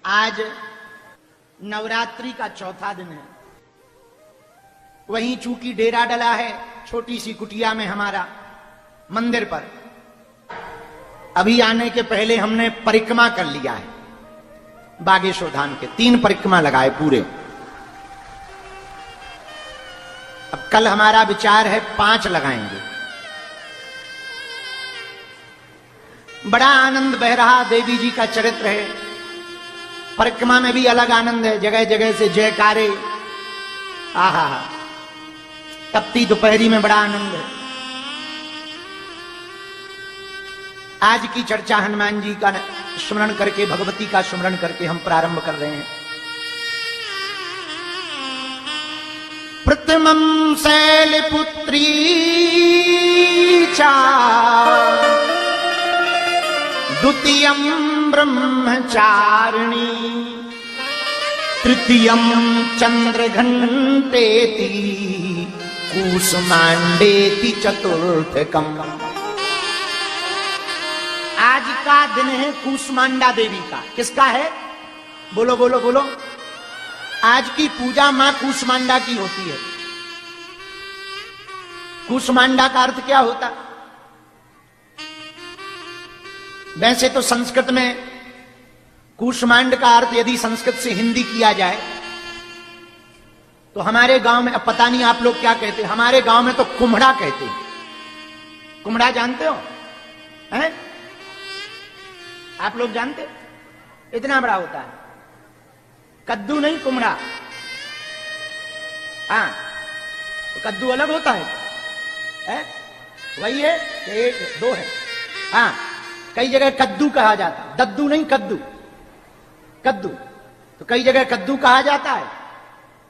आज नवरात्रि का चौथा दिन है। वहीं चूंकि डेरा डला है छोटी सी कुटिया में हमारा मंदिर पर, अभी आने के पहले हमने परिक्रमा कर लिया है बागेश्वर धाम के, 3 परिक्रमा लगाए पूरे। अब कल हमारा विचार है 5 लगाएंगे। बड़ा आनंद बह रहा, देवी जी का चरित्र है। परिक्रमा में भी अलग आनंद है, जगह जगह से जयकारे, आहा हा, तपती दोपहरी में बड़ा आनंद है। आज की चर्चा हनुमान जी का स्मरण करके, भगवती का स्मरण करके हम प्रारंभ कर रहे हैं। प्रथमं शैलपुत्री चा द्वितीयं ब्रह्मचारिणी तृतीयं चंद्रघंटेति कूष्मांडेति चतुर्थकम्। आज का दिन है कूष्मांडा देवी का। किसका है? बोलो बोलो बोलो। आज की पूजा मां कूष्मांडा की होती है। कूष्मांडा का अर्थ क्या होता? वैसे तो संस्कृत में कूष्मांड का अर्थ यदि संस्कृत से हिंदी किया जाए तो हमारे गांव में, अब पता नहीं आप लोग क्या कहते हैं, हमारे गांव में तो कुम्हड़ा कहते हैं। कुम्हड़ा जानते हो? हैं? आप लोग जानते? इतना बड़ा होता है। कद्दू नहीं, कुम्हड़ा। हाँ, तो कद्दू अलग होता है? वही है, 1 2 है। हाँ, कई जगह कद्दू कहा जाता है, दद्दू नहीं, कद्दू। कद्दू तो कई जगह कद्दू कहा जाता है।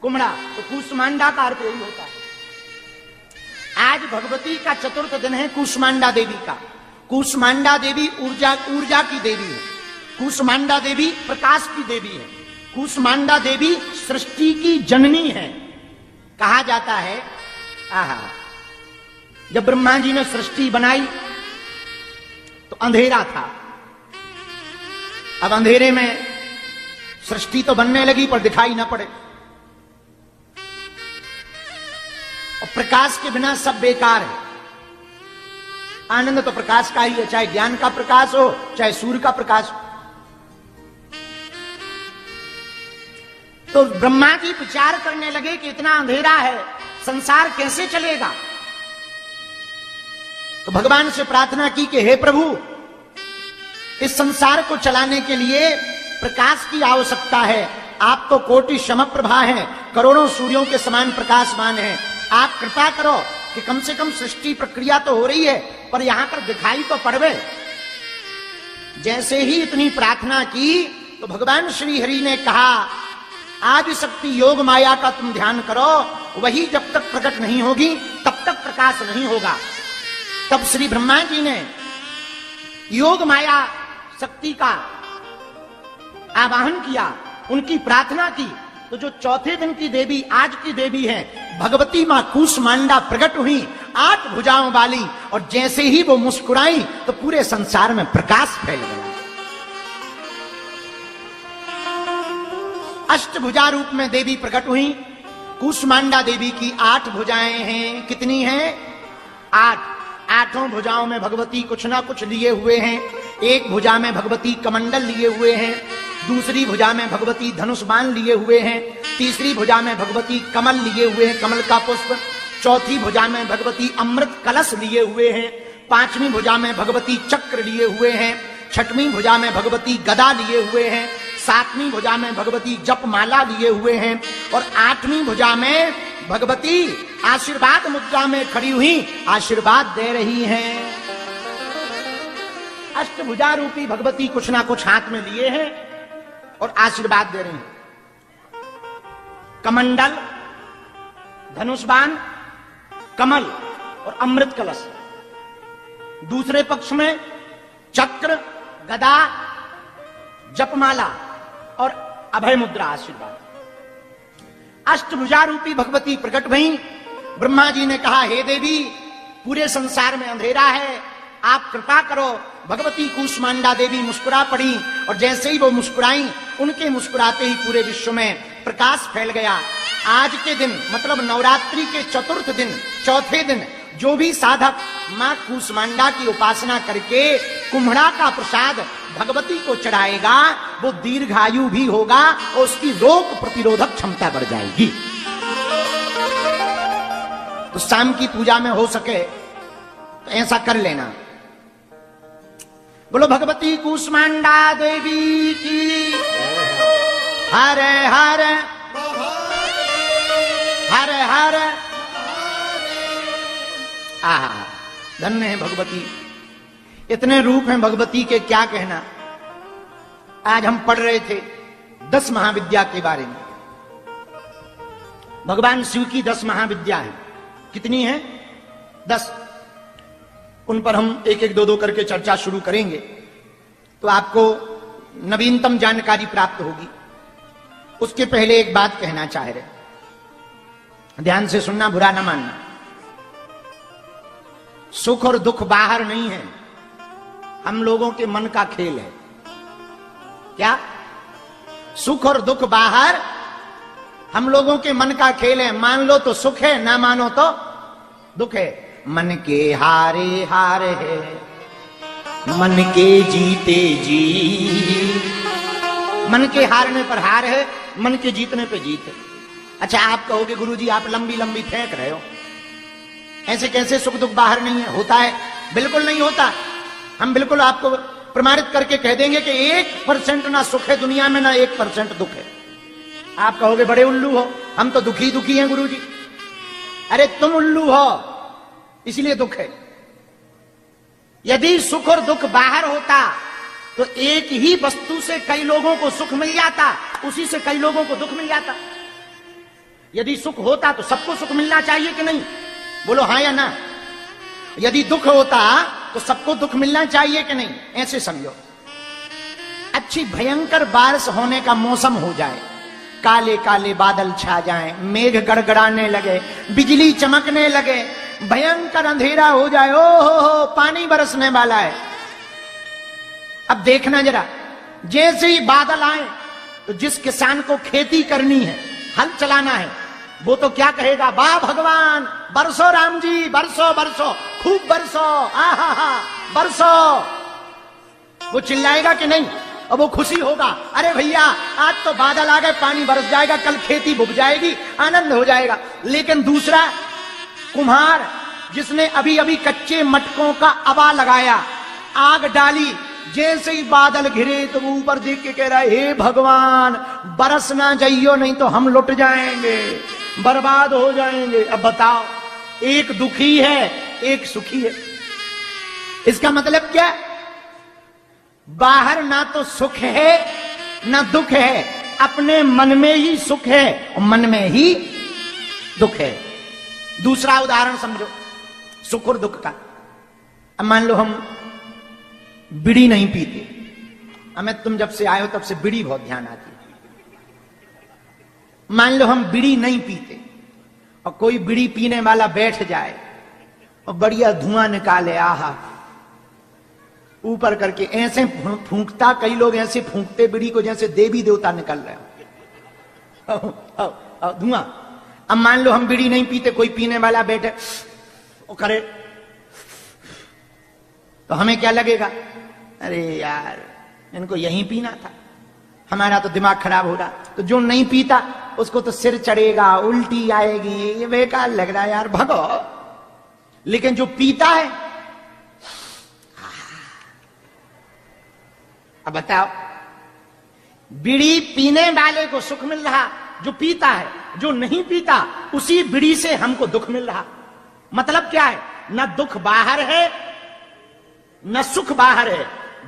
कुम्हड़ा तो कूष्मांडा का अर्थ यही होता है। आज भगवती का चतुर्थ दिन है कूष्मांडा देवी का। कूष्मांडा देवी ऊर्जा की देवी है। कूष्मांडा देवी प्रकाश की देवी है। कूष्मांडा देवी सृष्टि की जननी है। कहा जाता है, आहा, जब ब्रह्मा जी ने सृष्टि बनाई तो अंधेरा था। अब अंधेरे में सृष्टि तो बनने लगी पर दिखाई ना पड़े, और प्रकाश के बिना सब बेकार है। आनंद तो प्रकाश का ही है, चाहे ज्ञान का प्रकाश हो, चाहे सूर्य का प्रकाश हो। तो ब्रह्मा जी विचार करने लगे कि इतना अंधेरा है, संसार कैसे चलेगा। तो भगवान से प्रार्थना की कि हे प्रभु, इस संसार को चलाने के लिए प्रकाश की आवश्यकता है। आप तो कोटि समप्रभा हैं, करोड़ों सूर्यों के समान प्रकाशमान हैं। आप कृपा करो कि कम से कम सृष्टि प्रक्रिया तो हो रही है पर यहां पर दिखाई तो पड़वे। जैसे ही इतनी प्रार्थना की तो भगवान श्री हरि ने कहा, आदि शक्ति योग माया का तुम ध्यान करो, वही जब तक प्रकट नहीं होगी तब तक प्रकाश नहीं होगा। तब श्री ब्रह्मा जी ने योग माया शक्ति का आवाहन किया, उनकी प्रार्थना की। तो जो चौथे दिन की देवी, आज की देवी है भगवती मां कूष्मांडा, प्रकट हुई 8 भुजाओं वाली, और जैसे ही वो मुस्कुराई तो पूरे संसार में प्रकाश फैल गया। अष्टभुजा रूप में देवी प्रकट हुई। कूष्मांडा देवी की 8 भुजाएं हैं। कितनी हैं? 8। 8 भुजाओं में भगवती कुछ ना कुछ लिए हुए हैं। एक भुजा में भगवती कमंडल लिए हुए हैं, दूसरी भुजा में भगवती धनुष बाण लिए हुए हैं, तीसरी भुजा में भगवती कमल लिए हुए हैं, कमल का पुष्प, चौथी भुजा में भगवती अमृत कलश लिए हुए हैं, 5वीं भुजा में भगवती चक्र लिए हुए हैं, 6वीं भुजा में भगवती गदा लिए हुए हैं, 7वीं भुजा में भगवती जपमाला लिए हुए हैं, और 8वीं भुजा में भगवती आशीर्वाद मुद्रा में खड़ी हुई आशीर्वाद दे रही हैं। अष्टभुजा रूपी भगवती कुछ ना कुछ हाथ में लिए हैं और आशीर्वाद दे रही हैं। कमंडल, धनुष बाण, कमल और अमृत कलश। दूसरे पक्ष में चक्र, गदा, जपमाला और अभय मुद्रा आशीर्वाद। अष्टभुजा रूपी भगवती प्रकट हुई। ब्रह्मा जी ने कहा, हे देवी, पूरे संसार में अंधेरा है, आप कृपा करो। भगवती कूष्मांडा देवी मुस्कुरा पड़ी और जैसे ही वो मुस्कुराई उनके मुस्कुराते ही पूरे विश्व में प्रकाश फैल गया। आज के दिन मतलब नवरात्रि के चतुर्थ दिन, चौथे दिन जो भी साधक मां कूष्मांडा की उपासना करके कुम्हड़ा का प्रसाद भगवती को चढ़ाएगा, वो दीर्घायु भी होगा और उसकी रोग प्रतिरोधक क्षमता बढ़ जाएगी। तो शाम की पूजा में हो सके तो ऐसा कर लेना। बोलो भगवती कूष्मांडा देवी की हर हर हर हर। आहा, धन्य है भगवती, इतने रूप हैं भगवती के, क्या कहना। आज हम पढ़ रहे थे 10 महाविद्या के बारे में। भगवान शिव की 10 महाविद्या है। कितनी है? 10। उन पर हम एक एक दो दो करके चर्चा शुरू करेंगे तो आपको नवीनतम जानकारी प्राप्त होगी। उसके पहले एक बात कहना चाह रहे, ध्यान से सुनना, बुरा ना मानना। सुख और दुख बाहर नहीं है, हम लोगों के मन का खेल है। क्या? सुख और दुख बाहर हम लोगों के मन का खेल है। मान लो तो सुख है, ना मानो तो दुख है। मन के हारे हार है, मन के जीते जीत। मन के हारने पर हार है, मन के जीतने पे जीत है। अच्छा, आप कहोगे गुरुजी आप लंबी लंबी फेंक रहे हो, ऐसे कैसे सुख दुख बाहर नहीं है? होता है, बिल्कुल नहीं होता। हम बिल्कुल आपको प्रमाणित करके कह देंगे कि 1% ना सुख है दुनिया में, ना 1% दुख है। आप कहोगे बड़े उल्लू हो, हम तो दुखी दुखी हैं गुरुजी। अरे तुम उल्लू हो, इसलिए दुख है। यदि सुख और दुख बाहर होता तो एक ही वस्तु से कई लोगों को सुख मिल जाता, उसी से कई लोगों को दुख मिल जाता। यदि सुख होता तो सबको सुख मिलना चाहिए कि नहीं? बोलो हाँ या ना। यदि दुख होता तो सबको दुख मिलना चाहिए कि नहीं? ऐसे समझो, अच्छी भयंकर बारिश होने का मौसम हो जाए, काले काले बादल छा जाएं, मेघ गड़गड़ाने लगे, बिजली चमकने लगे, भयंकर अंधेरा हो जाए, ओ हो पानी बरसने वाला है। अब देखना जरा, जैसे ही बादल आए तो जिस किसान को खेती करनी है, हल चलाना है, वो तो क्या कहेगा? वाह भगवान, बरसो राम जी, बरसो बरसो, खूब बरसो, आहा बरसो। वो चिल्लाएगा कि नहीं? और वो खुशी होगा, अरे भैया आज तो बादल आ गए, पानी बरस जाएगा, कल खेती बुक जाएगी, आनंद हो जाएगा। लेकिन दूसरा कुम्हार जिसने अभी अभी कच्चे मटकों का अबा लगाया, आग डाली, जैसे ही बादल घिरे तो वो ऊपर देख के कह रहा है, हे भगवान बरस ना जाइयो, नहीं तो हम लुट जाएंगे, बर्बाद हो जाएंगे। अब बताओ, एक दुखी है एक सुखी है। इसका मतलब क्या? बाहर ना तो सुख है ना दुख है, अपने मन में ही सुख है और मन में ही दुख है। दूसरा उदाहरण समझो सुख और दुख का। अब मान लो हम बीड़ी नहीं पीते, हमें तुम जब से आए हो तब से बीड़ी बहुत ध्यान आती है। मान लो हम बीड़ी नहीं पीते और कोई बीड़ी पीने वाला बैठ जाए और बढ़िया धुआं निकाले, आहा ऊपर करके ऐसे फूंकता, कई लोग ऐसे फूंकते बीड़ी को जैसे देवी देवता निकल रहे हो धुआं। अब मान लो हम बीड़ी नहीं पीते, कोई पीने वाला बैठे वो करे तो हमें क्या लगेगा? अरे यार इनको यहीं पीना था, हमारा तो दिमाग खराब हो रहा। तो जो नहीं पीता उसको तो सिर चढ़ेगा, उल्टी आएगी, ये बेकार लग रहा है यार, भगो। लेकिन जो पीता है, अब बताओ, बीड़ी पीने वाले को सुख मिल रहा जो पीता है, जो नहीं पीता उसी बीड़ी से हमको दुख मिल रहा। मतलब क्या है? न दुख बाहर है न सुख बाहर है,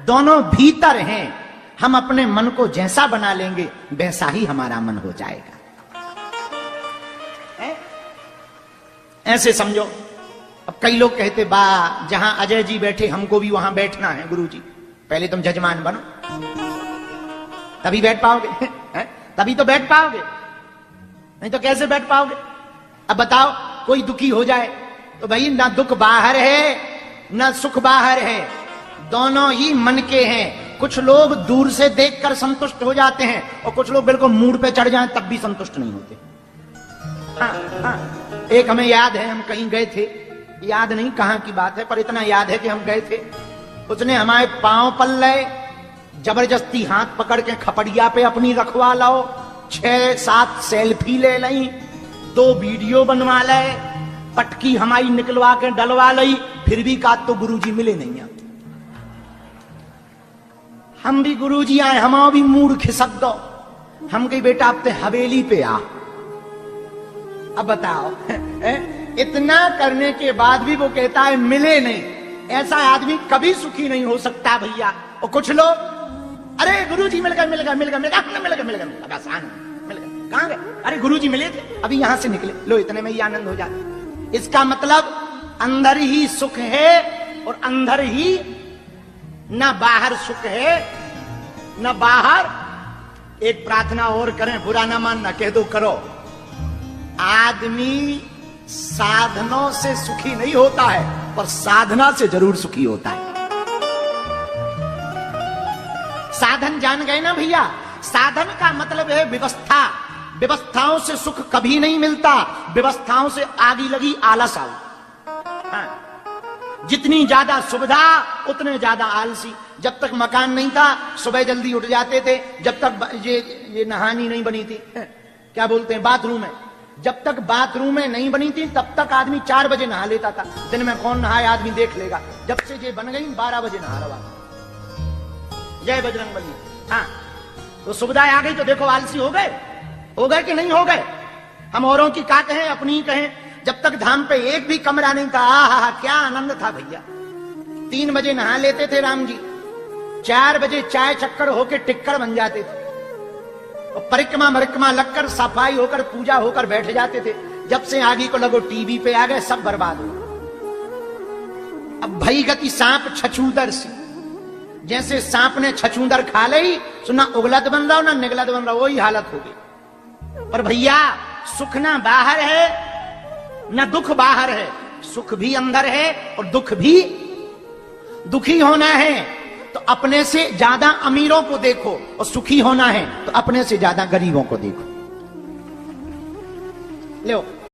दोनों भीतर हैं। हम अपने मन को जैसा बना लेंगे वैसा ही हमारा मन हो जाएगा। ऐसे समझो। अब कई लोग कहते, बा जहां अजय जी बैठे हमको भी वहां बैठना है। गुरुजी पहले तुम जजमान बनो तभी बैठ पाओगे तभी तो बैठ पाओगे, नहीं तो कैसे बैठ पाओगे? अब बताओ, कोई दुखी हो जाए तो भाई ना दुख बाहर है ना सुख बाहर है, दोनों ही मन के हैं। कुछ लोग दूर से देखकर संतुष्ट हो जाते हैं और कुछ लोग बिल्कुल मूड पे चढ़ जाएं तब भी संतुष्ट नहीं होते। हाँ, एक हमें याद है, हम कहीं गए थे, याद नहीं कहां की बात है, पर इतना याद है कि हम गए थे। उसने हमारे पांव पल्ले जबरदस्ती हाथ पकड़ के खपड़िया पे अपनी रखवा लो, 6-7 सेल्फी ले लई, 2 वीडियो बनवा ले, पटकी हमारी निकलवा के डलवा लई, फिर भी कहा तो गुरुजी मिले नहीं। हम भी गुरुजी आए, हमारा भी मूड खिसक दो। हम कही बेटा अब ते हवेली पे आ। अब बताओ इतना करने के बाद भी वो कहता है मिले नहीं। ऐसा आदमी कभी सुखी नहीं हो सकता भैया। और कुछ लोग अरे गुरुजी मिल गए मिल गए मिल गए मिल गए मिल गए मिल गए, बस मिल गए। कहां गए? अरे गुरुजी मिले थे, अभी यहां से निकले, लो इतने में ही आनंद हो जाता। इसका मतलब अंदर ही सुख है और अंदर ही न बाहर सुख है न बाहर। एक प्रार्थना और करें, बुरा ना मानना, कह दो करो। आदमी साधनों से सुखी नहीं होता है पर साधना से जरूर सुखी होता है। साधन जान गए ना भैया? साधन का मतलब है व्यवस्था। व्यवस्थाओं से सुख कभी नहीं मिलता, व्यवस्थाओं से आगी लगी आलस आओ। हाँ। जितनी ज्यादा सुविधा उतने ज्यादा आलसी। जब तक मकान नहीं था सुबह जल्दी उठ जाते थे, जब तक ये नहानी नहीं बनी थी, क्या बोलते हैं, बाथरूम है, जब तक बाथरूम में नहीं बनी थी तब तक आदमी 4 बजे नहा लेता था। दिन में कौन नहाए आदमी देख लेगा। जब से ये बन गई 12 बजे नहा रहा। जय बजरंगबली। हाँ, तो सुविधाएं आ गई तो देखो आलसी हो गए कि नहीं हो गए? हम औरों की का कहें अपनी कहें। जब तक धाम पे एक भी कमरा नहीं था, आहा क्या आनंद था भैया। 3 बजे नहा लेते थे राम जी, 4 बजे चाय चक्कर होके टिक्कर बन जाते थे, और परिक्रमा लगकर सफाई होकर पूजा होकर बैठ जाते थे। जब से आगे को लगो टीवी पे आ गए, सब बर्बाद हो। अब भई गति सांप छछूंदर सी, जैसे सांप ने छछूंदर खा ली, सुना उगलत बन रहा हो ना निगलत बन रहा हो, वही हालत हो गई। पर भैया सुख ना बाहर है न दुख बाहर है, सुख भी अंदर है और दुख भी। दुखी होना है तो अपने से ज्यादा अमीरों को देखो, और सुखी होना है तो अपने से ज्यादा गरीबों को देखो। लो